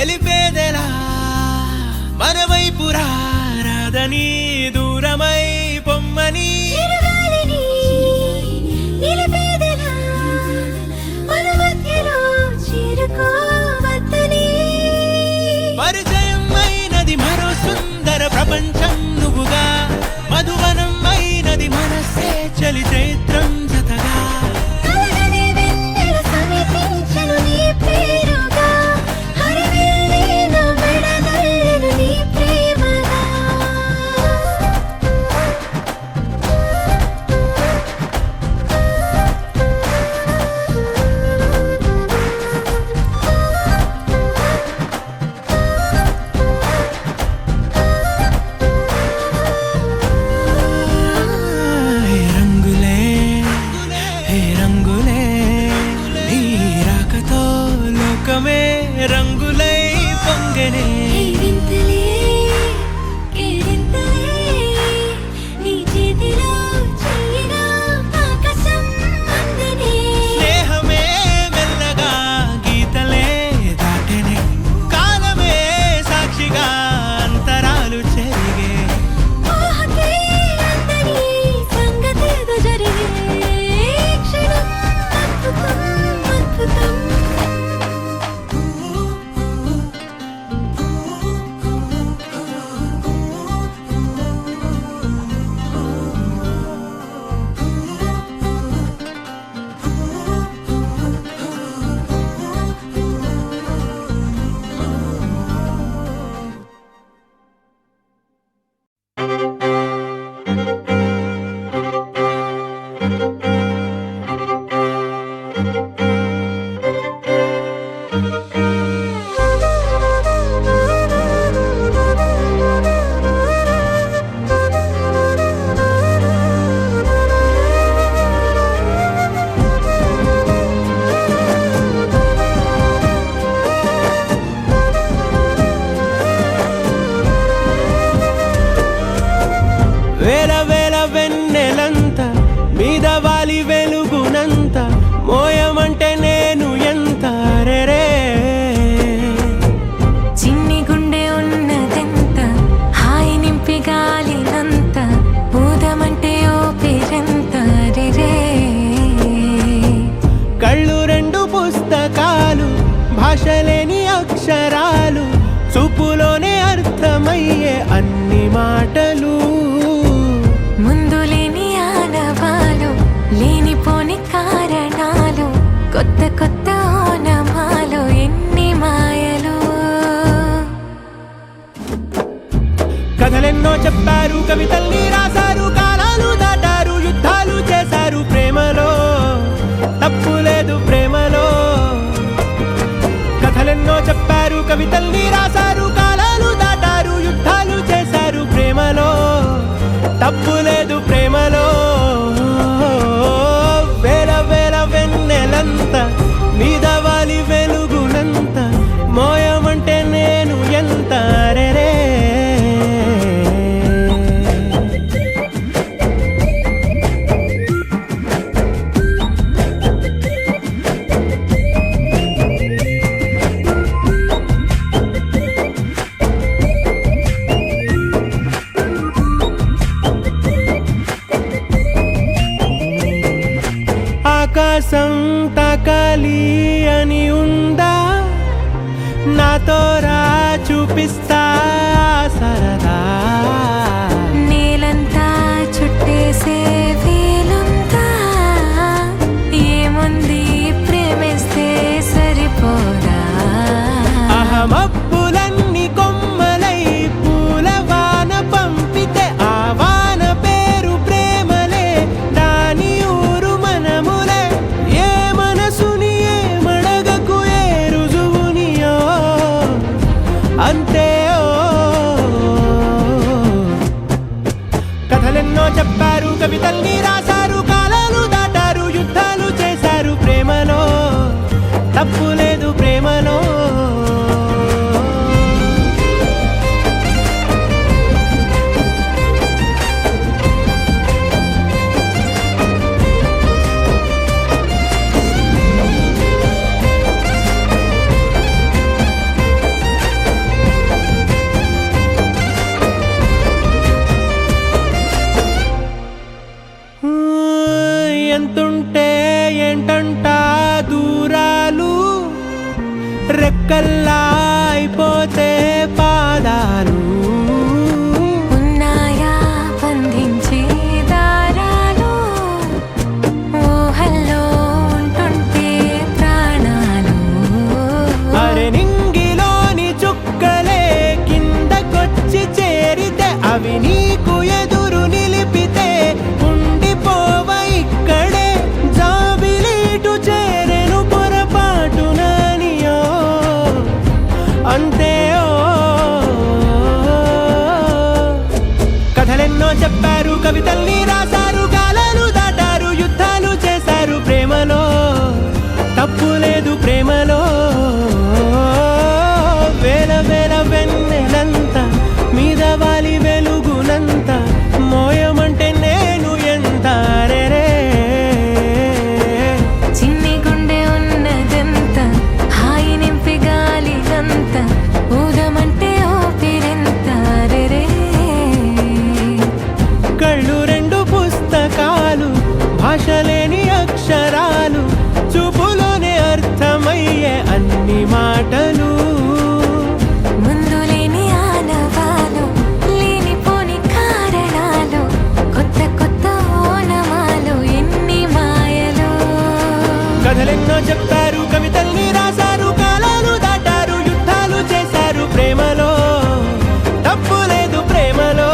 తెలిపేదెలా మనవైపు రాదని దూరమై పొమ్మని పరిచయం అయినది మరో సుందర ప్రపంచం నువ్వుగా మధువనం అయినది మనసే చలి చైత్రం జతగా రంగులై పొంగనే స్నేహమే మెల్లగా గీతలే దాటనే కాలమే సాక్షిగా అంతరాలు చెరిగే వేల వేల వెన్నెలంత మీద వాలి వెలుగునంత మోయమంటే నేను ఎంత రే చిన్ని గుండె ఉన్నదెంత హాయి నింపి గాలినంత ఊదమంటే ఓపిరెంత రే కళ్ళు రెండు పుస్తకాలు భాషలేని అక్షరాలు చూపులోనే అర్థమయ్యే అన్ని మాటలు ముందు లేని ఆనవాలు లేనిపోని కారణాలు కొత్త కొత్త ఓనమాలు ఎన్ని మాయలు కథలెన్నో చెప్పారు కవితల్ని రాశారు కాలాలు దాటారు యుద్ధాలు చేశారు ప్రేమలో తప్పు లేదు ప్రేమలో కథలెన్నో చెప్పారు కవితల్ని రాశారు కాలాలు దాటారు యుద్ధాలు చేశారు ప్రేమలో తప్పు లేదు ప్రేమలో వేల వేల వెన్నెలంత మీద వాలి వెలుగునంత మోయమంటే నేను ఎంత రే ఆకాశం తాకాలి అని ఉందా నాతో రా చూపిస్తా సరదా నేలంతా చుట్టేసే వీలుందా ఏముంది ప్రేమిస్తే సరిపోదా అహమప్పులన్నీ కొమ్మలై పూల వాన పంపితే ఆ వాన పేరు ప్రేమలే దాని ఊరు మనములే ఏ మనసుని ఏ మడగకు ఏ రుజువునియో అంతే కథలెన్నో చెప్పారు కవితల్ని రాశారు కాలాలు దాటారు యుద్ధాలు చేశారు ప్రేమలో తప్పు లేదు ప్రేమలో ముక్కల్లా అయిపోతే పాదాలు ఉన్నాయా బంధించే దారాలు ఊహల్లో ఉంటుంటే ప్రాణాలు అరే నింగిలోని చుక్కలే కిందకొచ్చి చేరితే అవి నీకు ఎదురు నిలిపితే ఉండిపోవ ఇక్కడే జాబిలీటు చేరెను పొరపాటుననియో అంతే కథలెన్నో చెప్పారు కవితల్ని రాశారు కాలాలు దాటారు యుద్ధాలు చేశారు ప్రేమలో తప్పు లేదు ప్రేమలో వేల వేల వెన్నెలంత మీద వాలి వెలుగునంత మోయమంటే నేను ఎంత రే చిన్ని గుండె ఉన్నదంత హాయి నింపి గాలినంత ఊదమంటే ఓపిరెంత రే కళ్ళు రెండు పుస్తకాలు భాష లేని అక్షరాలు చూపులోనే అర్థమయ్యే అన్ని మాటలు ముందు లేని ఆనవాలు లేనిపోని కారణాలు కొత్త కొత్త ఓనమాలు ఎన్ని మాయలు కథలెన్నో చెప్తారు కవితల్ని రాశారు కాలాలు దాటారు యుద్ధాలు చేశారు ప్రేమలో తప్పు లేదు ప్రేమలో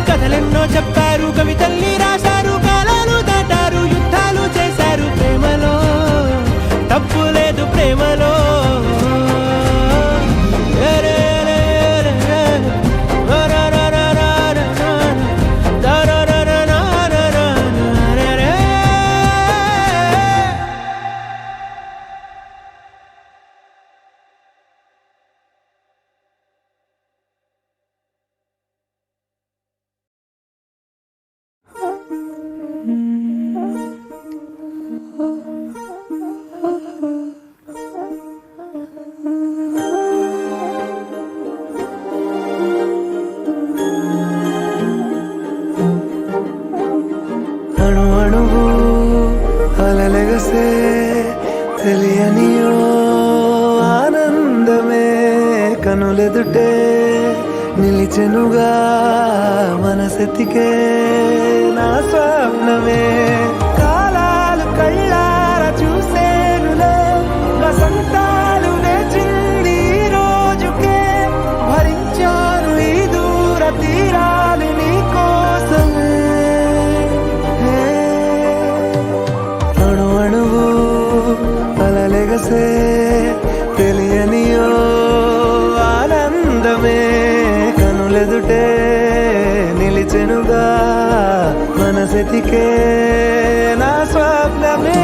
కథలెన్నో చెప్తారు కవితల్ని రాశారు కాలాలు దాటారు యుద్ధాలు చేశారు ప్రేమలో తప్పు లేదు ప్రేమలో అణు అణువు అలలెగసే తెలియనియో ఆనందమే కనులెదుటే నిలిచెనుగా మనసెతికే నా స్వప్నమే కాలాలు కళ్ళార చూసేనులే వసంతాలు వేచింది ఈ రోజుకే భరించాను ఈ దూర తీరాలు నీ కోసమే అణు అణువు అలలెగసే తెలియనియో ఆనందమే కనులెదుటే నిలిచెనుగా మనసెతికే నా స్వప్నమే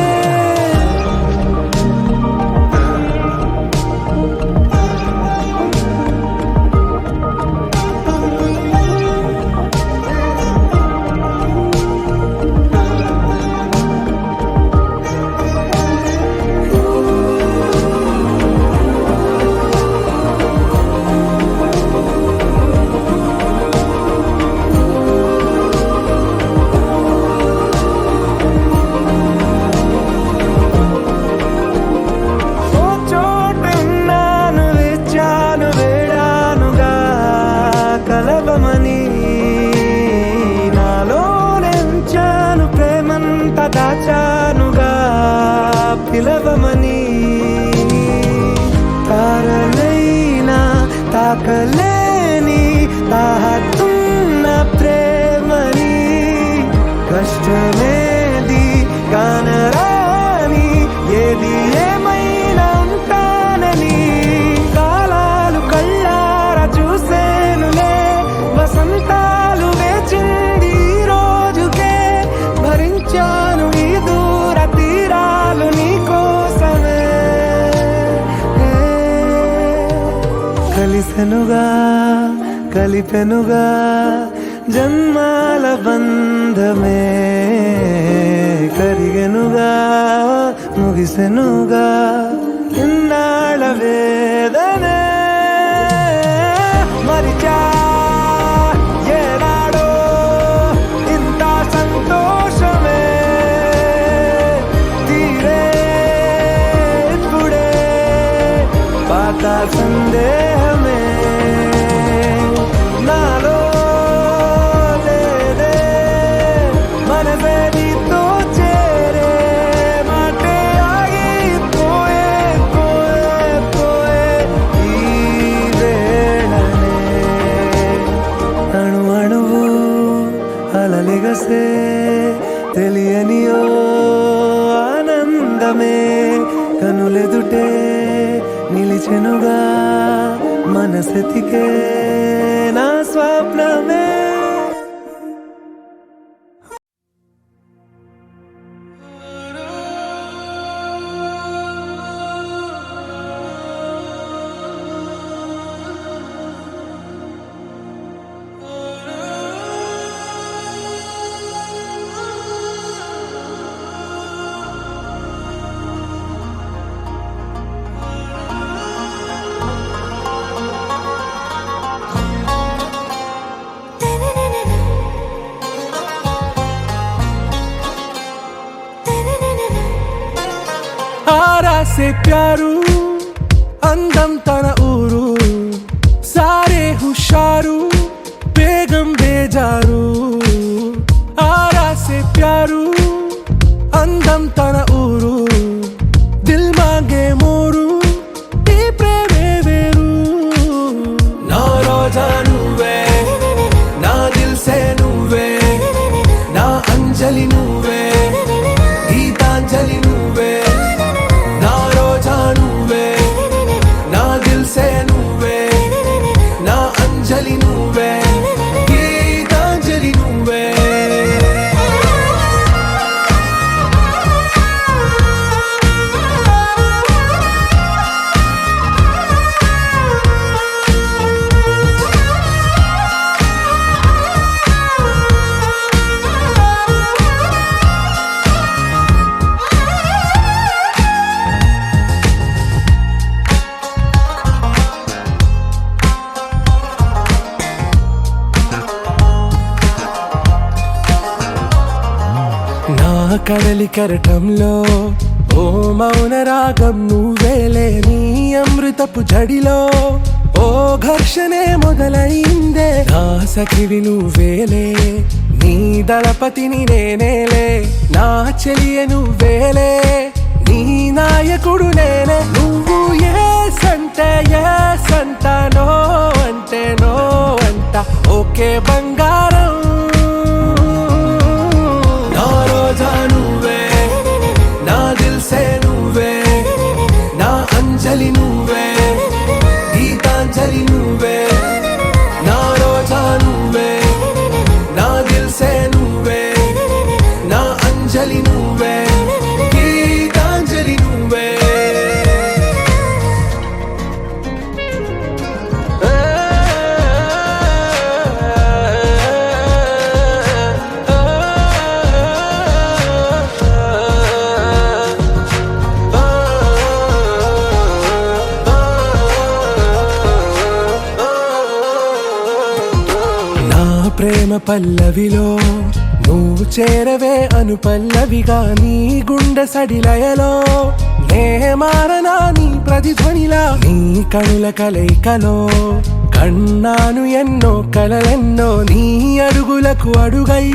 దాచానుగా పిలవమని తారలైనా తాకలేని తాహతున్న ప్రేమని కష్టమేది కానరాని ఏది ఏమైనా ఉంటానని కాలాలు కళ్ళార చూసేనులే వసంతాలు వేచింది ఈ రోజుకే భరించాను ఈ దూర తీరాలు నీ కోసమే కలిసెనుగా కలిపెనుగా జన్మాల బంధమే కరిగెనుగా ముగిసెనుగా ఇన్నాళ్ళ వేదనే మరిచా ఏనాడో ఇంత సంతోషమే తీరే ఇప్పుడే ఎంత సందేహమే నాలో లేదే మనసే నీతో చేరే మాటే ఆగిపోయే పోయే పోయే ఈ వేళనే అణు అణువు అలలిగసే తెలియని ఓ ఆనందమే కనులెదుటే నిలిచెనుగా మనసెతికే నా స్వప్నమే आरा से प्यारू అందం తన ఊరు సారే హుషారు బేగం బేజారు ఆరా से प्यारू అందం తన ఊరు దిల్ మాంగే మోరు ఈ ప్రేమే వేరు నా రోజా నువ్వే నా దిల్ సే నువ్వే నా అంజలి నువ్వే గీతాంజలి నువ్వే నా రోజా నువ్వే నా దిల్ సే నువ్వే నా అంజలి నువ్వే గీతాంజలి నువ్వే నా కడలి కరటంలో ఓ మౌన రాగం నువ్వేలే నీ అమృతపు జడిలో ఓ ఘర్షణే మొదలైందే నా సఖివి నువ్వేలే నీ దళపతిని నేనేలే నా చెలియ నువ్వేలే నీ నాయకుడు నేనే నువ్వు ఏ సంట నో అంటే నో అంట ఓకే బంగారం నా రోజా నువ్వే నా దిల్ సే నువ్వే నా అంజలి నువ్వే గీతాంజలి నువ్వే నా రోజా నువ్వే నా దిల్ సే నువ్వే నా అంజలి నువ్వే గీతాంజలి నువ్వే ప్రేమ పల్లవిలో నువ్వు చేరవే అను పల్లవిగా నీ గుండె సడిలయలో నే మారనా నీ ప్రతిధ్వనిలా నీ కనుల కలయికలో కన్నాను ఎన్నో కలలెన్నో నీ అడుగులకు అడుగై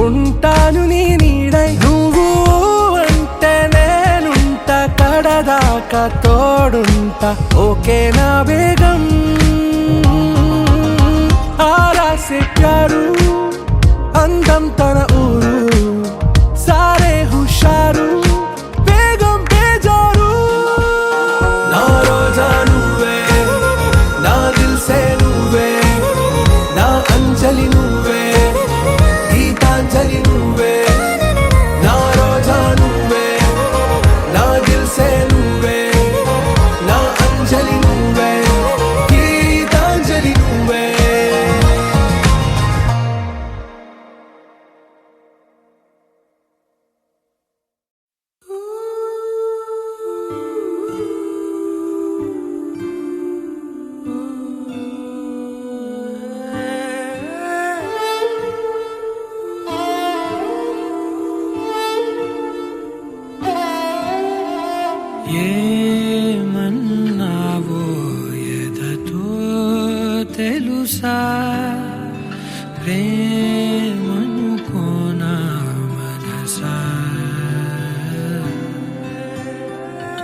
ఉంటాను నీ నీడై నువ్వు అంటే నేనుంట కడదాకా తోడుంట ఓకే నా బేగం ఆరా से प्यारू అందం తన ఊరు సారే హుషారు బేగం బేజారు నా రోజా నువ్వే నా దిల్ సే నువ్వే నా అంజలి నువ్వే గీతాంజలి నువ్వే నా రోజా నువ్వే నా దిల్ సే నువ్వే నా అంజలి నువ్వే గీతాంజలి నువ్వే ఏమన్నావో తెలుసా ప్రేమనుకోనా మనసా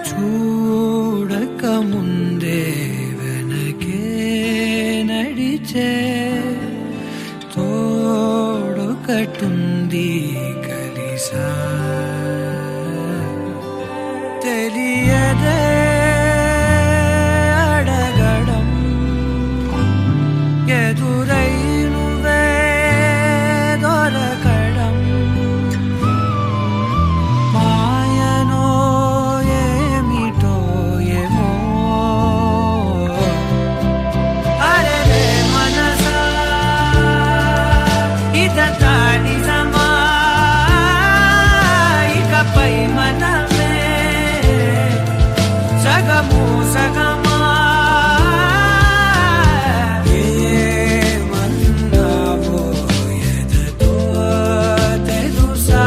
చూడక ముందే వెనకే నడిచే తోడొకటుంది కలిసా తెలియదే అడగడం ఎదురై నువ్వే దొరకడం మాయనో ఏమిటో ఏమో అరే మనసా ఇదంతా నిజమా ఇకపై మనమే సగము సగమా ఏమన్నావో ఎదతో తెలుసా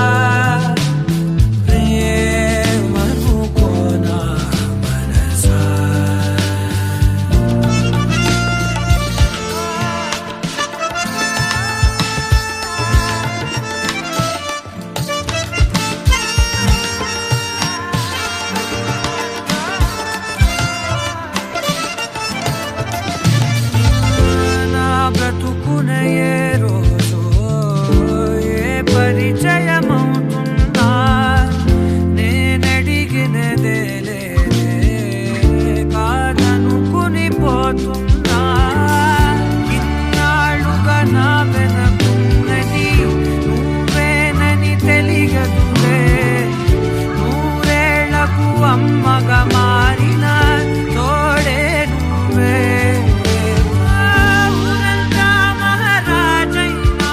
ప్రేమనుకోనా మనసా నా బ్రతుకున ఏ రోజు ఏ పరిచయమవుతున్నా నేనడిగినదే లేదే కాదనుకుని పోతున్నా ఇన్నాళ్ళుగా నా వెనకున్నది నువ్వేనని తెలియదులే నూరేళ్లకు అమ్మగా మారిన తోడే నువ్వే ఊరంతా మహారాజైనా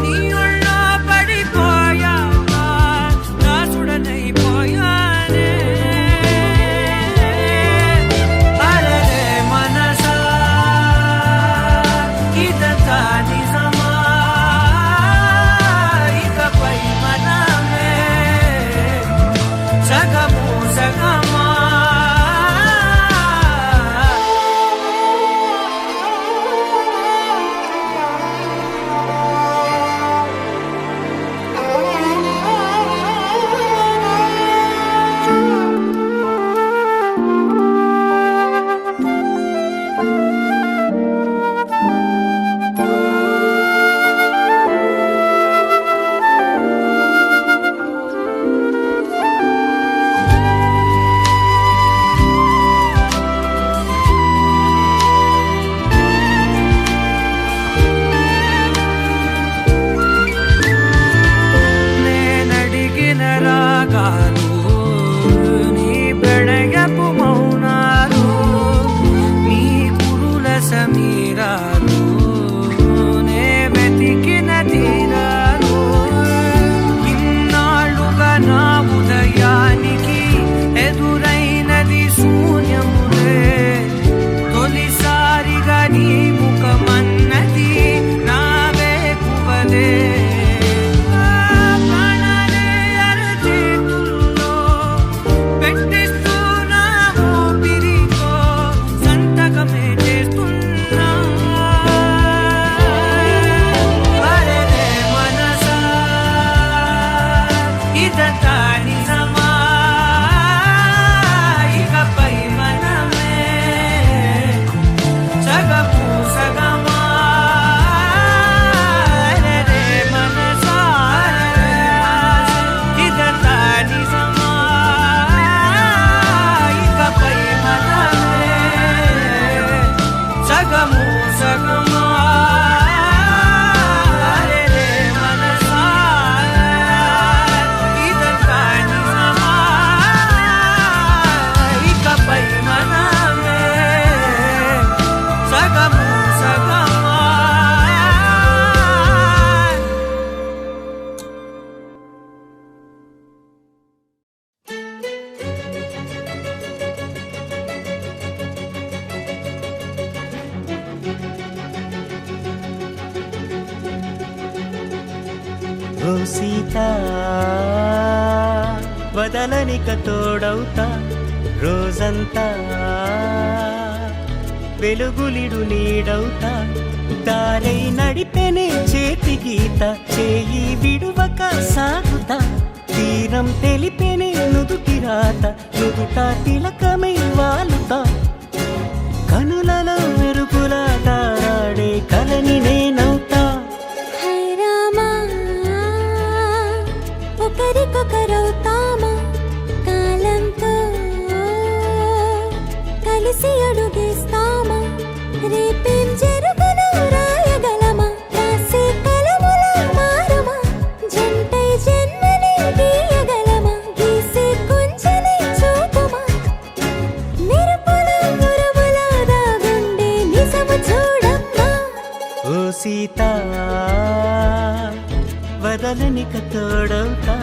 నీ ఒళ్ళో పడిపోయాక దాసుడనైపోయానే అరే మనసా ఇదంతా నిజమా ఇకపై మనమే సగము సగమా నేనడిగిన రాగాలు నీ ప్రణయపు మౌనాలు నీ కురుల సమీరాలు నే వెతికిన తీరాలు ఇన్నాళ్ళుగా నా ఉదయానికి ఎదురైనది శూన్యములే తొలిసారిగా నీ ముఖమన్నది నావే కువలే ప్రాణాలే అరచేతుల్లో పెట్టిస్తున్నావు పిరితో సంతకమే చేస్తున్నా అరే మనసా ఇదంతా నిజమా ఇకపై మనమే సగము సగమా అరే మనసా ఇదంతా నిజమా ఇకపై మనమే సగము సగమా అరే మనసా ఇదంతా నిజమా ఇకపై మనమే సగము సగమా ఓ సీత వదలనిక తోడవుతా రోజంతా వెలుగులిడు నీడవుతా దారై నడిపెనే చేతి గీత చేయి విడువక సాగుతా తీరం తెలిపెనే నుదుటి రాత నుదుట తిలకమై వాలుతా కనులలో మెరుపులా తారాడే కలని నేనవుతా హై రామా ఒకరికొకరవుతామా కాలంతో కలిసి అడుగేస్తామా రేపేం జరుగునో రాయగలమా రాసే కలములా మారమా జంటై జన్మని గీయగలమా గీసే కుంచెని చూపుమా మెరుపుల మురుముల దాగుండే నిజము చూడమ్మా ఓ సీత వదలనిక తోడవుతా